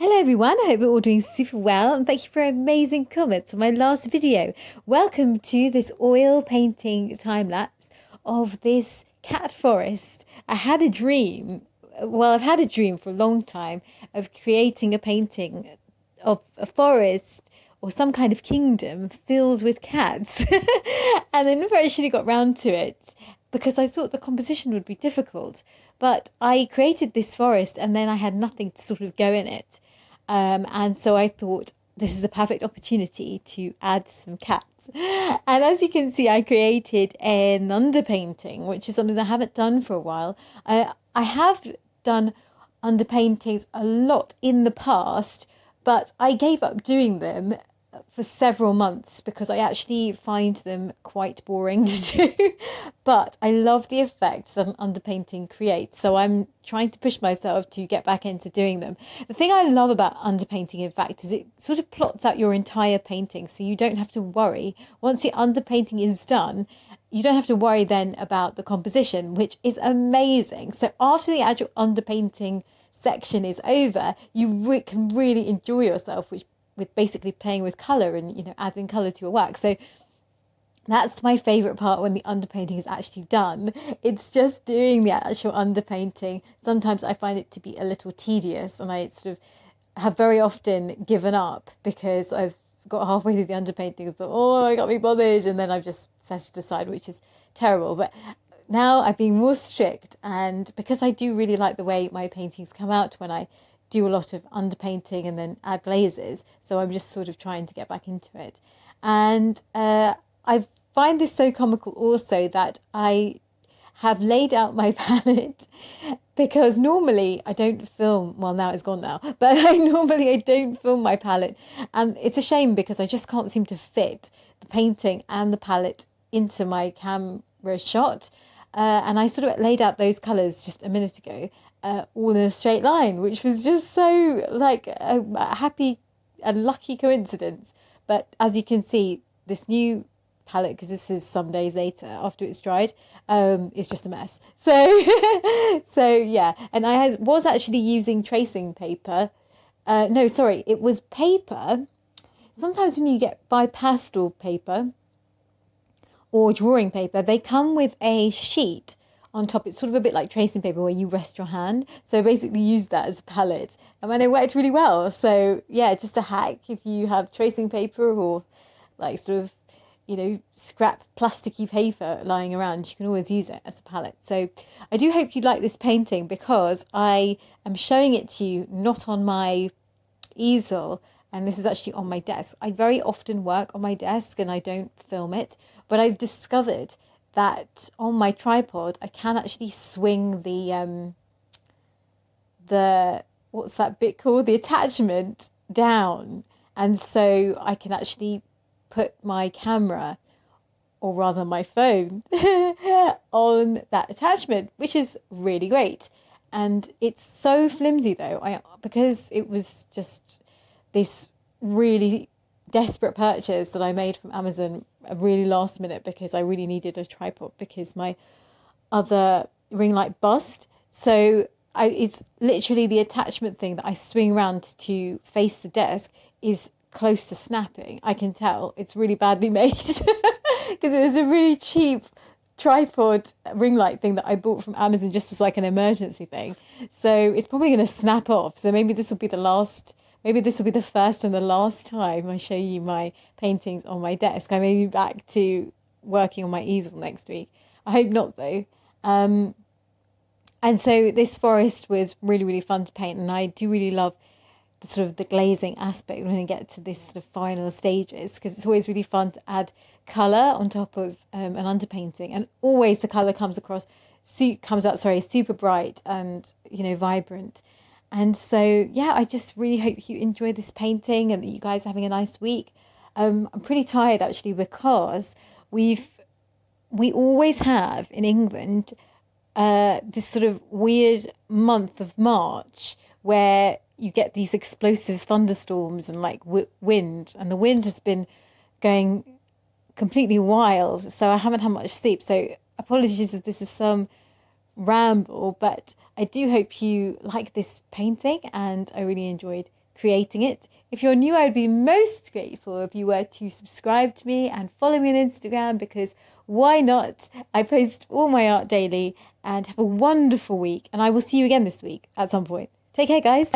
Hello everyone, I hope you're all doing super well and thank you for amazing comments on my last video. Welcome to this oil painting time lapse of this cat forest. I had a dream, I've had a dream for a long time of creating a painting of a forest or some kind of kingdom filled with cats and I never actually got round to it because I thought the composition would be difficult. But I created this forest and then I had nothing to sort of go in it. And so I thought this is a perfect opportunity to add some cats. And as you can see, I created an underpainting, which is something I haven't done for a while. I have done underpaintings a lot in the past, but I gave up doing them for several months because I actually find them quite boring to do. But I love the effect that an underpainting creates, so I'm trying to push myself to get back into doing them. The thing I love about underpainting, in fact, is it sort of plots out your entire painting, so you don't have to worry. Once the underpainting is done, you don't have to worry then about the composition, which is amazing. So after the actual underpainting section is over, you can really enjoy yourself, with basically playing with colour and adding colour to your work. So that's my favourite part when the underpainting is actually done. It's just doing the actual underpainting. Sometimes I find it to be a little tedious and I sort of have very often given up because I've got halfway through the underpainting and thought, oh, I can't be bothered, and then I've just set it aside, which is terrible. But now I've been more strict, and because I do really like the way my paintings come out when I do a lot of underpainting and then add glazes, so I'm just sort of trying to get back into it. And I find this so comical also that I have laid out my palette because normally I don't film, well now it's gone now, but I don't film my palette, and it's a shame because I just can't seem to fit the painting and the palette into my camera shot. And I sort of laid out those colours just a minute ago, all in a straight line, which was just so like a happy and lucky coincidence. But as you can see, this new palette, because this is some days later after it's dried, is just a mess. So so yeah, and I was actually using tracing paper. No, sorry, it was paper. Sometimes when you buy pastel paper or drawing paper, they come with a sheet on top. It's sort of a bit like tracing paper where you rest your hand. So I basically used that as a palette, and it worked really well. So yeah, just a hack. If you have tracing paper or like sort of, scrap plasticky paper lying around, you can always use it as a palette. So I do hope you like this painting because I am showing it to you not on my easel, and this is actually on my desk. I very often work on my desk and I don't film it, but I've discovered that on my tripod I can actually swing the what's that bit called, the attachment down, and so I can actually put my camera, or rather my phone, on that attachment, which is really great. And it's so flimsy though, because it was just this really desperate purchase that I made from Amazon, a really last minute, because I really needed a tripod because my other ring light bust. So it's literally the attachment thing that I swing around to face the desk is close to snapping. I can tell it's really badly made because it was a really cheap tripod ring light thing that I bought from Amazon just as like an emergency thing. So it's probably going to snap off. So maybe this will be the first and the last time I show you my paintings on my desk. I may be back to working on my easel next week. I hope not though. And so this forest was really, really fun to paint, and I do really love the sort of the glazing aspect when I get to this sort of final stages, because it's always really fun to add colour on top of an underpainting, and always the colour comes out super bright and vibrant. And so yeah, I just really hope you enjoy this painting and that you guys are having a nice week. I'm pretty tired actually because we always have in England this sort of weird month of March where you get these explosive thunderstorms and like wind, and the wind has been going completely wild, so I haven't had much sleep. So apologies if this is some ramble, but I do hope you like this painting and I really enjoyed creating it. If you're new, I'd be most grateful if you were to subscribe to me and follow me on Instagram, because why not? I post all my art daily. And have a wonderful week, and I will see you again this week at some point. Take care, guys.